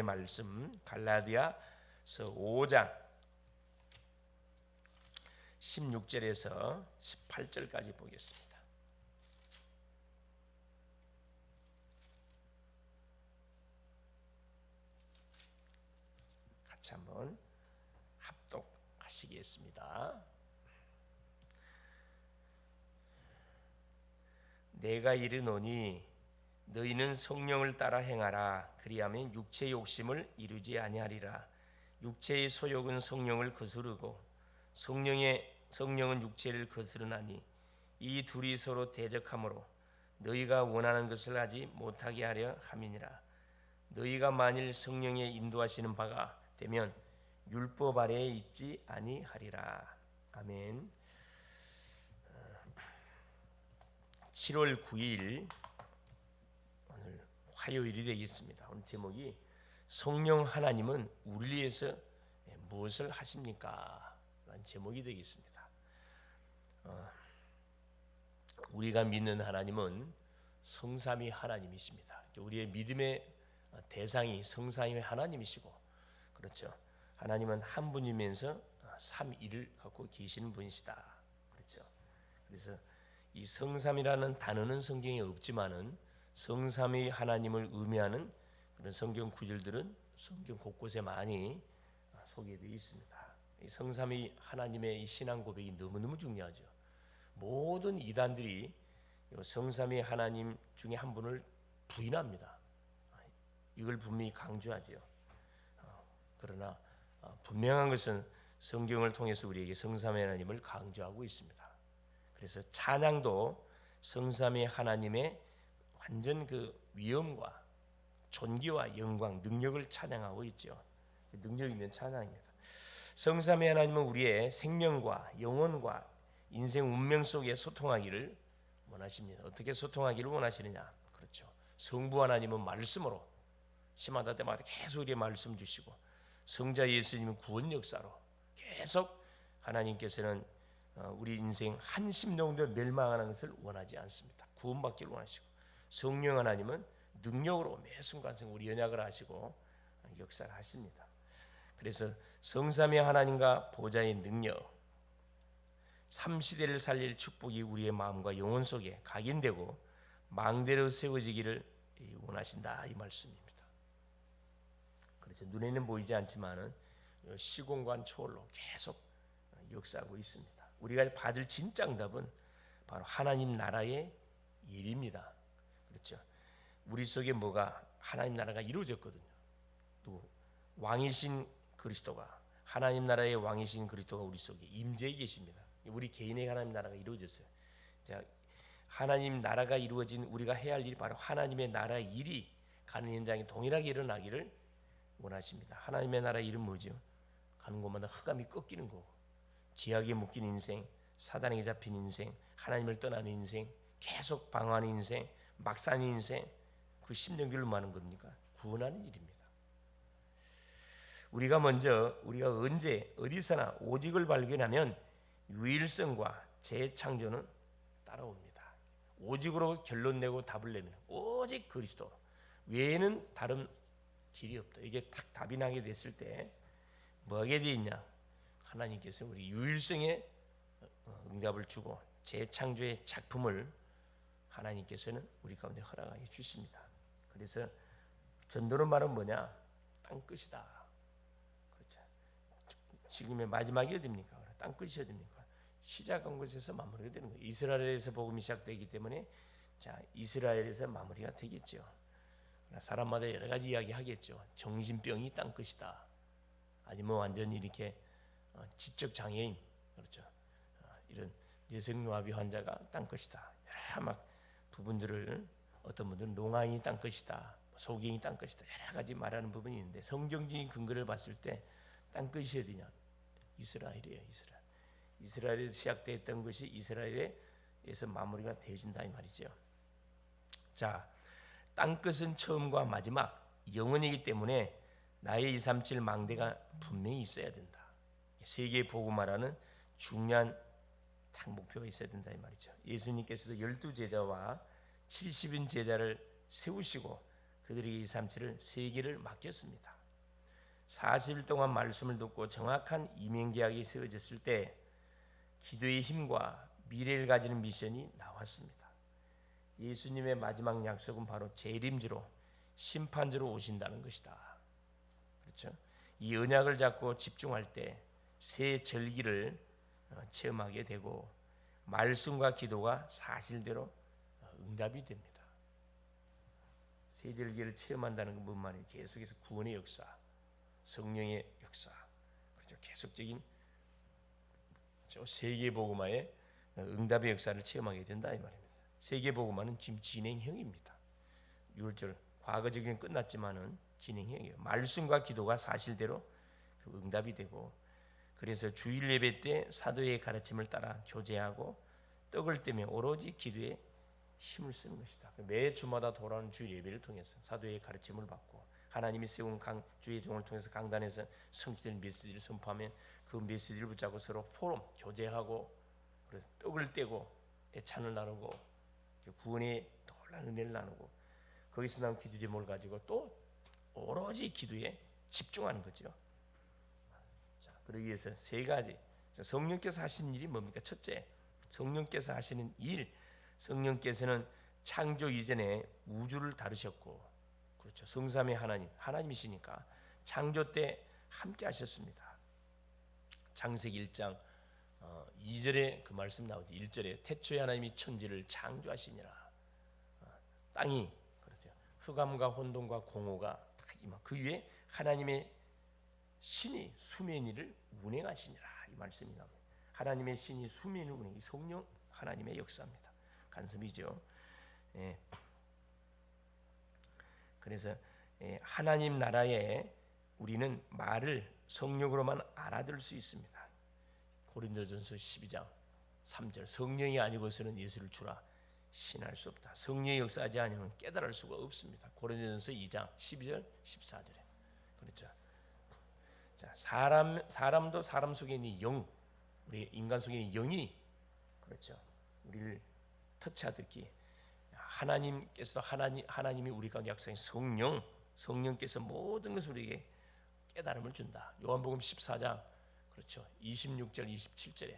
말씀 갈라디아서 5장 16절에서 18절까지 보겠습니다. 같이 한번 합독하시겠습니다. 내가 이르노니 너희는 성령을 따라 행하라. 그리하면 육체의 욕심을 이루지 아니하리라. 육체의 소욕은 성령을 거스르고 성령은 육체를 거스르나니 이 둘이 서로 대적하므로 너희가 원하는 것을 하지 못하게 하려 함이니라. 너희가 만일 성령의 인도하시는 바가 되면 율법 아래에 있지 아니하리라. 아멘. 7월 9일 오늘 화요일이 되겠습니다. 오늘 제목이 성령 하나님은 우리를 위해서 무엇을 하십니까? 라는 제목이 되겠습니다. 우리가 믿는 하나님은 성삼위 하나님이십니다. 우리의 믿음의 대상이 성삼위 하나님이시고, 그렇죠. 하나님은 한 분이면서 삼위를 갖고 계시는 분이시다. 그렇죠. 그래서 이 성삼이라는 단어는 성경에 없지만은 성삼위 하나님을 의미하는 그런 성경 구절들은 성경 곳곳에 많이 소개되어 있습니다. 이 성삼위 하나님의 이 신앙 고백이 너무너무 중요하죠. 모든 이단들이 성삼위 하나님 중에 한 분을 부인합니다. 이걸 분명히 강조하죠. 그러나 분명한 것은 성경을 통해서 우리에게 성삼위 하나님을 강조하고 있습니다. 그래서 찬양도 성삼위 하나님의 완전 그 위엄과 존귀와 영광, 능력을 찬양하고 있죠. 능력 있는 찬양입니다. 성삼위 하나님은 우리의 생명과 영혼과 인생 운명 속에 소통하기를 원하십니다. 어떻게 소통하기를 원하시느냐? 그렇죠. 성부 하나님은 말씀으로 심하다 때마다 계속 우리의 말씀 주시고, 성자 예수님은 구원 역사로 계속 하나님께서는 우리 인생 한 심령도 멸망하는 것을 원하지 않습니다. 구원받기를 원하시고, 성령 하나님은 능력으로 매 순간순간 우리 연약을 하시고 역사를 하십니다. 그래서 성삼위 하나님과 보좌의 능력, 삼시대를 살릴 축복이 우리의 마음과 영혼 속에 각인되고 망대로 세워지기를 원하신다, 이 말씀입니다. 그렇죠. 눈에는 보이지 않지만은 시공간 초월로 계속 역사하고 있습니다. 우리가 받을 진짜 응답은 바로 하나님 나라의 일입니다. 그렇죠. 우리 속에 뭐가 하나님 나라가 이루어졌거든요. 또 왕이신 그리스도가, 하나님 나라의 왕이신 그리스도가 우리 속에 임재해 계십니다. 우리 개인의 하나님 나라가 이루어졌어요. 자, 하나님 나라가 이루어진 우리가 해야 할 일이 바로 하나님의 나라의 일이 가는 현장에 동일하게 일어나기를 원하십니다. 하나님의 나라의 일은 뭐죠? 가는 곳마다 흑암이 꺾이는 거고, 지하에 묶인 인생, 사단에게 잡힌 인생, 하나님을 떠나는 인생, 계속 방황하는 인생, 막 사는 인생, 그 심령들을 많은 겁니까? 구원하는 일입니다. 우리가 언제 어디서나 오직을 발견하면 유일성과 재창조는 따라옵니다. 오직으로 결론 내고 답을 내면 오직 그리스도 외에는 다른 길이 없다. 이게 딱 답이 나게 됐을 때 뭐 하게 돼 있냐? 하나님께서 우리 유일성에 응답을 주고 재창조의 작품을 하나님께서는 우리 가운데 허락하게 주십니다. 그래서 전도는 말은 뭐냐? 땅끝이다. 그렇죠. 지금의 마지막이 어딥니까? 땅끝이 어딥니까? 시작한 곳에서 마무리가 되는 거예요. 이스라엘에서 복음이 시작되기 때문에 자, 이스라엘에서 마무리가 되겠죠. 사람마다 여러 가지 이야기 하겠죠. 정신병이 땅끝이다. 아니면 완전히 이렇게 지적 장애인, 그렇죠. 이런 뇌성마비 환자가 땅끝이다. 여러 막 부분들을, 어떤 분들은 농아인이 땅끝이다, 소경이 땅끝이다, 여러 가지 말하는 부분이 있는데 성경적인 근거를 봤을 때 땅끝이 어디냐? 이스라엘이에요. 이스라엘에서 시작됐던 것이 이스라엘에서 마무리가 되어진다, 이 말이죠. 자, 땅끝은 처음과 마지막, 영원이기 때문에 나의 237 망대가 분명히 있어야 된다. 세계 복음화라는 중요한 딱 목표가 있어야 된다, 이 말이죠. 예수님께서도 12 제자와 70인 제자를 세우시고 그 그들에게 237을 세계를 맡겼습니다. 40일 동안 말씀을 듣고 정확한 이민계약이 세워졌을 때 기도의 힘과 미래를 가지는 미션이 나왔습니다. 예수님의 마지막 약속은 바로 재림주로 심판주로 오신다는 것이다. 그렇죠? 이 언약을 잡고 집중할 때 새 절기를 체험하게 되고 말씀과 기도가 사실대로 응답이 됩니다. 새 절기를 체험한다는 건 뭔 말이에요? 계속해서 구원의 역사, 성령의 역사, 그렇죠? 계속적인 세계복음화의 응답의 역사를 체험하게 된다 이 말입니다. 세계복음화는 지금 진행형입니다. 6월절 과거적인 끝났지만은 진행형이에요. 말씀과 기도가 사실대로 그 응답이 되고, 그래서 주일 예배 때 사도의 가르침을 따라 교제하고 떡을 떼며 오로지 기도에 힘을 쓰는 것이다. 매 주마다 돌아오는 주일 예배를 통해서 사도의 가르침을 받고 하나님이 세운 주의 종을 통해서 강단에서 성취된 메시지를 선포하면 그 메시지를 붙잡고 서로 포럼 교제하고 그래서 떡을 떼고 애찬을 나누고 구원의 놀라운 은혜를 나누고 거기서 나온 기도 제목을 가지고 또 오로지 기도에 집중하는 거죠. 자, 그러기 위해서 세 가지. 성령께서 하시는 일이 뭡니까? 첫째, 성령께서 하시는 일. 성령께서는 창조 이전에 우주를 다루셨고, 그렇죠. 성삼위 하나님이시니까 창조 때 함께 하셨습니다. 창세기 1장 2절에 그 말씀 나오죠. 1절에 태초에 하나님이 천지를 창조하시니라. 땅이 그렇죠. 흑암과 혼돈과 공허가 그 위에 하나님의 신이 수면 위를 운행하시니라 이 말씀이 나옵니다. 하나님의 신이 수면 위를 운행, 성령 하나님의 역사입니다. 간섭이죠. 예. 그래서 하나님 나라에 우리는 말을 성령으로만 알아들을 수 있습니다. 고린도전서 12장 3절 성령이 아니고서는 예수를 주라 신할 수 없다. 성령이 역사하지 않으면 깨달을 수가 없습니다. 고린도전서 2장 12절 14절에 그렇죠. 자, 사람도 사람 속에 있는 영, 우리 인간 속에 있는 영이 그렇죠. 우리를 터치하듯이 하나님께서 하나님이 우리 가운데 약속한 성령께서 모든 것을 우리에게 깨달음을 준다. 요한복음 14장 그렇죠. 26절 27절에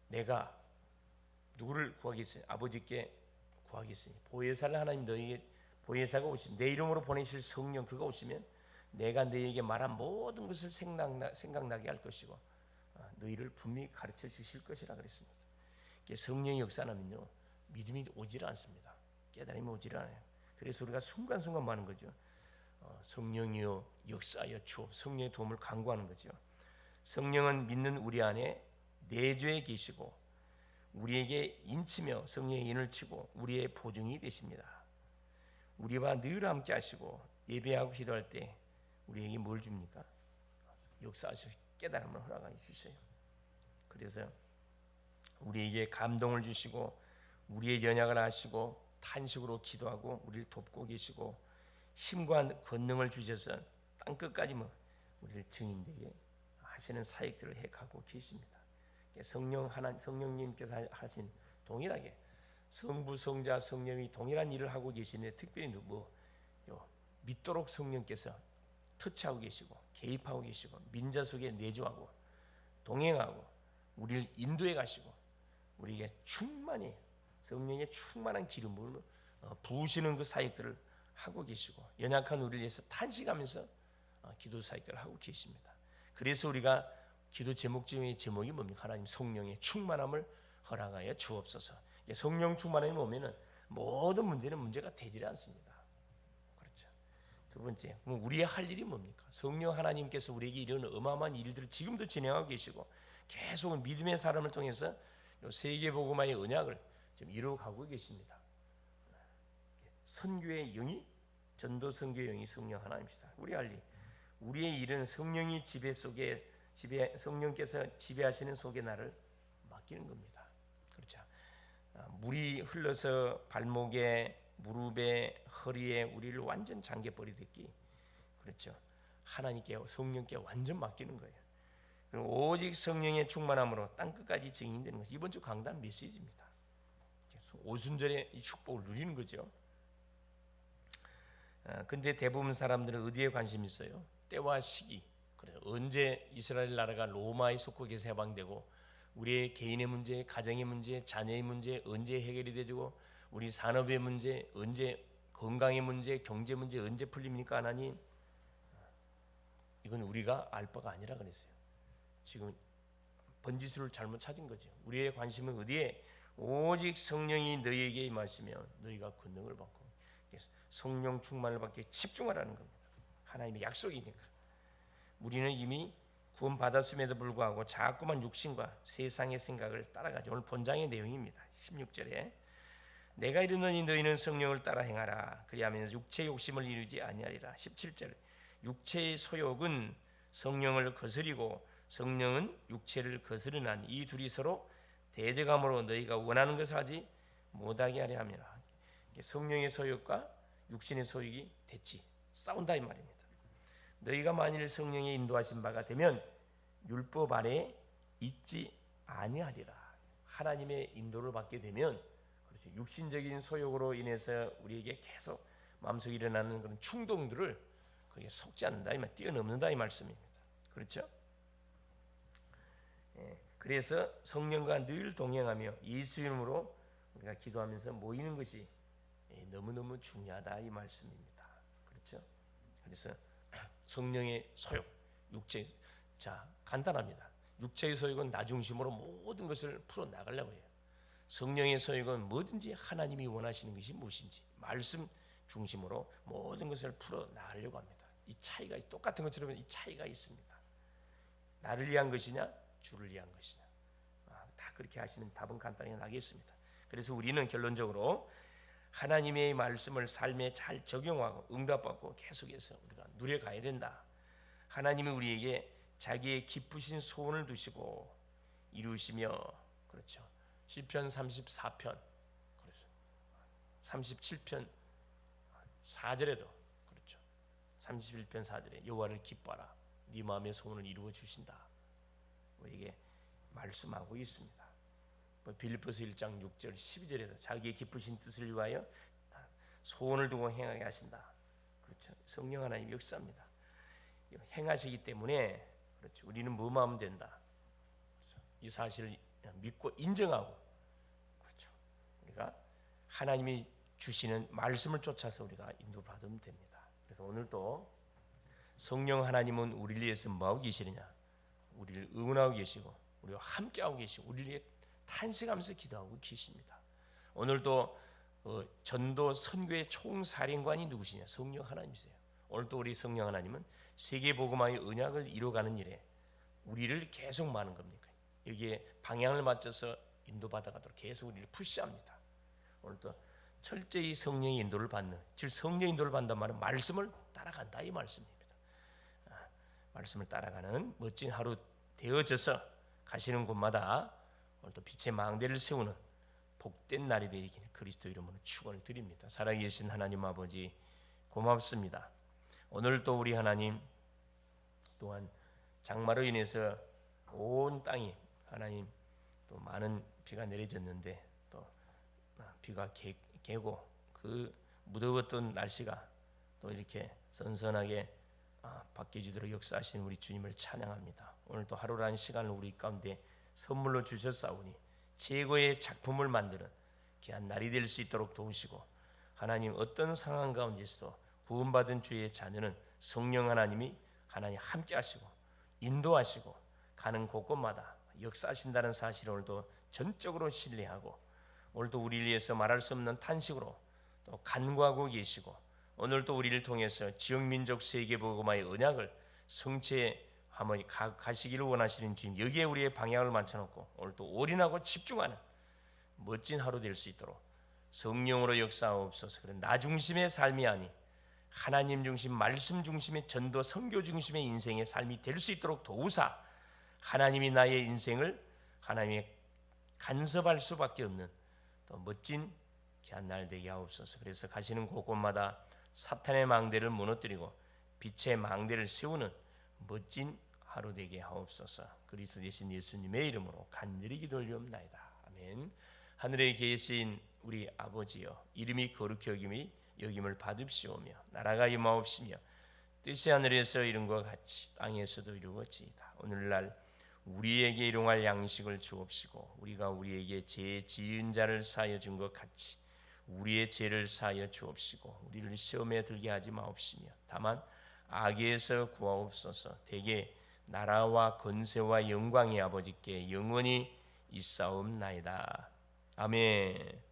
내가 누구를 구하겠으니 아버지께 구하겠으니 보혜사를 하나님 너희에게 보혜사가 오시면 내 이름으로 보내실 성령 그가 오시면 내가 너희에게 말한 모든 것을 생각나게 할 것이고 너희를 분명히 가르쳐 주실 것이라 그랬습니다. 성령의 역사는요 믿음이 오질 않습니다. 깨달음이 오질 않아요. 그래서 우리가 순간순간 많은 거죠. 성령이여 역사하여 주옵. 성령의 도움을 간구하는 거죠. 성령은 믿는 우리 안에 내주에 계시고 우리에게 인치며 성령의 인을 치고 우리의 보증이 되십니다. 우리와 늘 함께 하시고 예배하고 기도할 때 우리에게 뭘 줍니까? 역사하셔서 깨달음을 허락하여 주세요. 그래서 우리에게 감동을 주시고 우리의 연약을 아시고 탄식으로 기도하고 우리를 돕고 계시고 힘과 권능을 주셔서 땅끝까지 우리를 증인되게 하시는 사역들을 해가고 계십니다. 성령님께서 하신 동일하게 성부, 성자, 성령이 동일한 일을 하고 계시는데 특별히 믿도록 성령께서 터치하고 계시고 개입하고 계시고 민자 속에 내주하고 동행하고 우리를 인도해 가시고 우리에게 충만히 성령의 충만한 기름을 부으시는 그 사역들을 하고 계시고 연약한 우리를 위해서 탄식하면서 기도 사역들을 하고 계십니다. 그래서 우리가 기도 제목 중에 제목이 뭡니까? 하나님 성령의 충만함을 허락하여 주옵소서. 성령 충만함이 오면은 모든 문제가 되지 않습니다. 그렇죠. 두 번째, 우리의 할 일이 뭡니까? 성령 하나님께서 우리에게 이런 어마어마한 일들을 지금도 진행하고 계시고 계속 믿음의 사람을 통해서 세계복음화의 언약을 지금 이루어가고 계십니다. 선교의 영이 전도 선교의 영이 성령 하나님이시다. 우리의 일은 성령이 성령께서 지배하시는 속에 나를 맡기는 겁니다. 그렇죠. 물이 흘러서 발목에 무릎에 허리에 우리를 완전 잠겨버리듯이 그렇죠. 하나님께 성령께 완전 맡기는 거예요. 그리고 오직 성령의 충만함으로 땅끝까지 증인되는 것. 이번 주 강단 메시지입니다. 오순절에 이 축복을 누리는 거죠. 근데 대부분 사람들은 어디에 관심이 있어요? 때와 시기. 그래서 언제 이스라엘 나라가 로마의 속국에서 해방되고 우리의 개인의 문제, 가정의 문제, 자녀의 문제 언제 해결이 되고 우리 산업의 문제 언제, 건강의 문제, 경제 문제 언제 풀립니까 하나님? 이건 우리가 알 바가 아니라 그랬어요. 지금 번지수를 잘못 찾은 거죠. 우리의 관심은 어디에? 오직 성령이 너희에게 임하시면 너희가 권능을 받고 성령 충만을 받기에 집중하라는 겁니다. 하나님의 약속이니까. 우리는 이미 구원 받았음에도 불구하고 자꾸만 육신과 세상의 생각을 따라가죠. 오늘 본장의 내용입니다. 16절에 내가 이르노니 너희는 성령을 따라 행하라. 그리하면 육체의 욕심을 이루지 아니하리라. 17절 육체의 소욕은 성령을 거스리고 성령은 육체를 거스르나니 이 둘이 서로 대적함으로 너희가 원하는 것을 하지 못하게 하려 함이라. 성령의 소욕과 육신의 소욕이 됐지 싸운다 이 말입니다. 너희가 만일 성령의 인도하신 바가 되면 율법 아래 있지 아니하리라. 하나님의 인도를 받게 되면 그렇죠. 육신적인 소욕으로 인해서 우리에게 계속 마음속에 일어나는 그런 충동들을 거기에 속지 않는다 이 말, 뛰어넘는다 이 말씀입니다. 그렇죠? 그래서 성령과 늘 동행하며 예수 이름으로 우리가 기도하면서 모이는 것이 너무너무 중요하다 이 말씀입니다. 그렇죠? 그래서 성령의 소욕, 육체, 자 간단합니다. 육체의 소욕은 나 중심으로 모든 것을 풀어 나가려고 해요. 성령의 소욕은 뭐든지 하나님이 원하시는 것이 무엇인지 말씀 중심으로 모든 것을 풀어 나가려고 합니다. 이 차이가 똑같은 것처럼 이 차이가 있습니다. 나를 위한 것이냐, 주를 위한 것이냐. 다 그렇게 하시면 답은 간단히 나겠습니다. 그래서 우리는 결론적으로 하나님의 말씀을 삶에 잘 적용하고 응답받고 계속해서 우리가 누려가야 된다. 하나님이 우리에게 자기의 기쁘신 소원을 두시고 이루시며 그렇죠. 시편 34편 그렇죠. 37편 4절에도 그렇죠. 31편 4절에 여호와를 기뻐하라. 네 마음의 소원을 이루어 주신다. 우리에게 말씀하고 있습니다. 빌립보서 1장 6절 12절에도 자기의 기쁘신 뜻을 위하여 소원을 두고 행하게 하신다. 그렇죠. 성령 하나님 역사입니다. 행하시기 때문에 그렇죠. 우리는 뭐만 하면 된다. 그렇죠. 이 사실을 믿고 인정하고 그렇죠. 우리가 하나님이 주시는 말씀을 쫓아서 우리가 인도받으면 됩니다. 그래서 오늘도 성령 하나님은 우리를 위해서 뭐하고 계시느냐? 우리를 응원하고 계시고 우리와 함께하고 계시고 우리를 위해 탄식하면서 기도하고 계십니다. 오늘도 전도 선교의 총사령관이 누구시냐? 성령 하나님이세요. 오늘도 우리 성령 하나님은 세계 복음화의 언약을 이루어가는 일에 우리를 계속 많은 겁니까? 여기에 방향을 맞춰서 인도받아가도록 계속 우리를 푸시합니다. 오늘도 철저히 성령의 인도를 받는, 즉 성령의 인도를 받는단 말은 말씀을 따라간다 이 말씀입니다. 말씀을 따라가는 멋진 하루 되어져서 가시는 곳마다 오늘도 빛의 망대를 세우는 복된 날이 되길 그리스도 이름으로 축원을 드립니다. 살아계신 하나님 아버지 고맙습니다. 오늘도 우리 하나님 또한 장마로 인해서 온 땅이 하나님 또 많은 비가 내려졌는데 또 비가 개고 그 무더웠던 날씨가 또 이렇게 선선하게 바뀌어지도록 역사하신 우리 주님을 찬양합니다. 오늘도 하루라는 시간을 우리 가운데 선물로 주셨사오니 최고의 작품을 만드는 귀한 날이 될 수 있도록 도우시고 하나님 어떤 상황 가운데서도 구원받은 주의 자녀는 성령 하나님이 하나님 함께 하시고 인도하시고 가는 곳곳마다 역사하신다는 사실을 오늘도 전적으로 신뢰하고 오늘도 우리를 위해서 말할 수 없는 탄식으로 또 간구하고 계시고 오늘도 우리를 통해서 지역민족 세계복음화의 언약을 성취하며 가시기를 원하시는 주님 여기에 우리의 방향을 맞춰놓고 오늘도 올인하고 집중하는 멋진 하루 될 수 있도록 성령으로 역사하옵소서. 그런 나 중심의 삶이 아니 하나님 중심, 말씀 중심의 전도, 선교 중심의 인생의 삶이 될 수 있도록 도우사 하나님이 나의 인생을 하나님의 간섭할 수밖에 없는 또 멋진 귀한 날 되게 하옵소서. 그래서 가시는 곳곳마다 사탄의 망대를 무너뜨리고 빛의 망대를 세우는 멋진 하루 되게 하옵소서. 그리스도 되신 예수님의 이름으로 간절히 기도하옵나이다. 아멘. 하늘에 계신 우리 아버지여 이름이 거룩히 여김이 여김을 받으시오며 나라가 임하옵시며 뜻이 하늘에서 이룬 것 같이 땅에서도 이루어지이다. 오늘날 우리에게 일용할 양식을 주옵시고 우리가 우리에게 죄 지은 자를 사하여 준 것 같이 우리의 죄를 사하여 주옵시고 우리를 시험에 들게 하지 마옵시며 다만 악에서 구하옵소서. 대개 나라와 권세와 영광이 아버지께 영원히 있사옵나이다. 아멘.